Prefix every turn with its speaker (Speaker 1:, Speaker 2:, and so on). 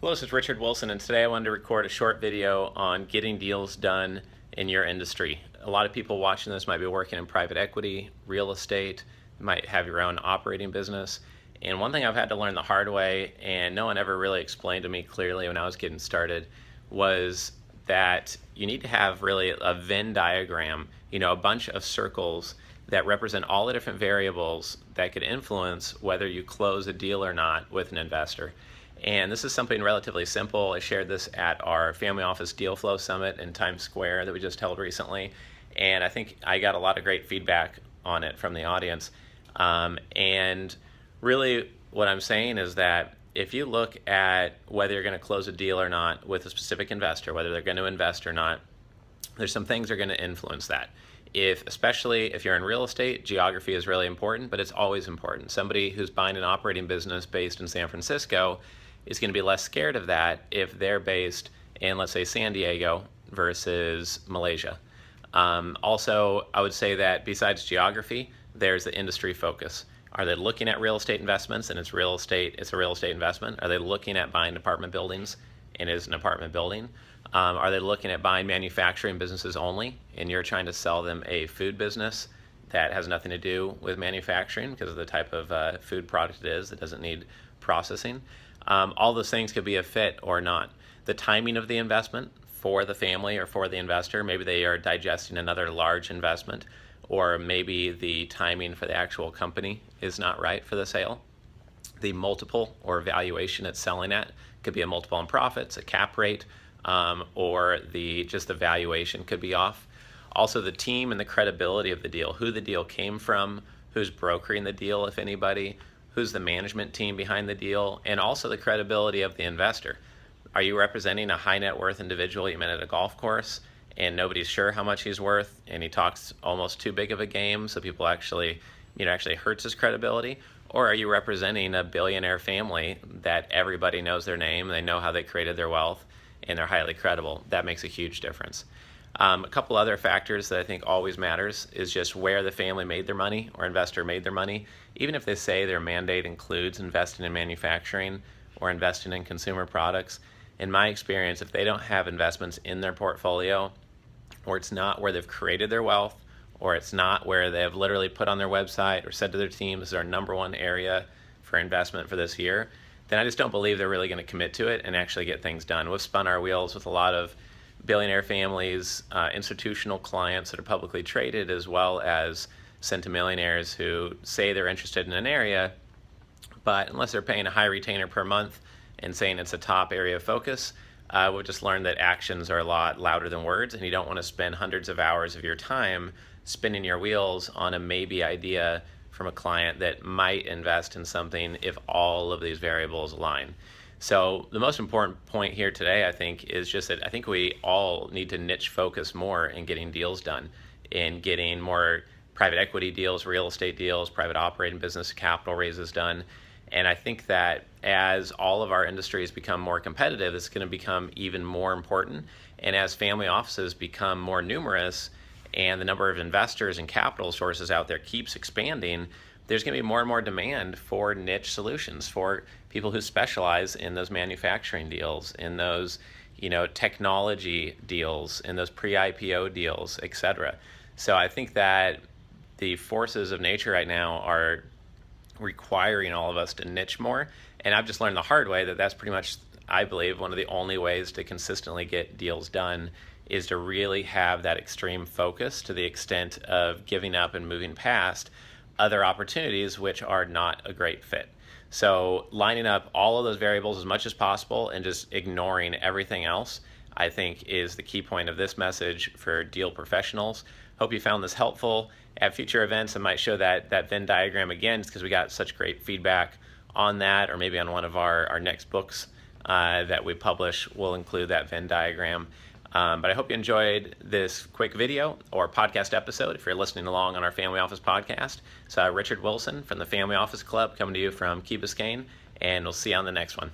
Speaker 1: Hello, this is Richard Wilson, and today I wanted to record a short video on getting deals done in your industry. A lot of people watching this might be working in private equity, real estate, might have your own operating business. And one thing I've had to learn the hard way, and no one ever really explained to me clearly when I was getting started, was that you need to have really a Venn diagram, a bunch of circles that represent all the different variables that could influence whether you close a deal or not with an investor. And this is something relatively simple. I shared this at our Family Office Deal Flow Summit in Times Square that we just held recently. And I think I got a lot of great feedback on it from the audience. And really what I'm saying is that if you look at whether you're going to close a deal or not with a specific investor, whether they're going to invest or not, there's some things that are going to influence that. Especially if you're in real estate, geography is really important, but it's always important. Somebody who's buying an operating business based in San Francisco is going to be less scared of that if they're based in, let's say, San Diego versus Malaysia. Also, I would say that besides geography, there's the industry focus. Are they looking at real estate investments and it's a real estate investment? Are they looking at buying apartment buildings and it is an apartment building? Are they looking at buying manufacturing businesses only and you're trying to sell them a food business that has nothing to do with manufacturing because of the type of food product it is that doesn't need processing? All those things could be a fit or not. The timing of the investment for the family or for the investor, maybe they are digesting another large investment, or maybe the timing for the actual company is not right for the sale. The multiple or valuation it's selling at could be a multiple on profits, a cap rate, or just the valuation could be off. Also, the team and the credibility of the deal, who the deal came from, who's brokering the deal, if anybody, who's the management team behind the deal, and also the credibility of the investor. Are you representing a high net worth individual you met at a golf course and nobody's sure how much he's worth and he talks almost too big of a game so people actually hurts his credibility? Or are you representing a billionaire family that everybody knows their name, they know how they created their wealth, and they're highly credible? That makes a huge difference. A couple other factors that I think always matters is just where the family made their money or investor made their money. Even if they say their mandate includes investing in manufacturing or investing in consumer products, in my experience, if they don't have investments in their portfolio, or it's not where they've created their wealth, or it's not where they have literally put on their website or said to their team, this is our number one area for investment for this year, then I just don't believe they're really going to commit to it and actually get things done. We've spun our wheels with a lot of billionaire families, institutional clients that are publicly traded, as well as centimillionaires who say they're interested in an area, but unless they're paying a high retainer per month and saying it's a top area of focus, we've just learned that actions are a lot louder than words, and you don't want to spend hundreds of hours of your time spinning your wheels on a maybe idea from a client that might invest in something if all of these variables align. So the most important point here today, I think, is just that I think we all need to niche focus more in getting deals done, in getting more private equity deals, real estate deals, private operating business capital raises done. And I think that as all of our industries become more competitive, it's going to become even more important. And as family offices become more numerous and the number of investors and capital sources out there keeps expanding, there's going to be more and more demand for niche solutions, for people who specialize in those manufacturing deals, in those technology deals, in those pre-IPO deals, etc. So I think that the forces of nature right now are requiring all of us to niche more. And I've just learned the hard way that that's pretty much, I believe, one of the only ways to consistently get deals done is to really have that extreme focus to the extent of giving up and moving past other opportunities which are not a great fit. So lining up all of those variables as much as possible and just ignoring everything else, I think, is the key point of this message for deal professionals. Hope you found this helpful. At future events, I might show that Venn diagram again, because we got such great feedback on that, or maybe on one of our next books that we publish, we'll include that Venn diagram. But I hope you enjoyed this quick video or podcast episode if you're listening along on our Family Office podcast. So Richard Wilson from the Family Office Club coming to you from Key Biscayne, and we'll see you on the next one.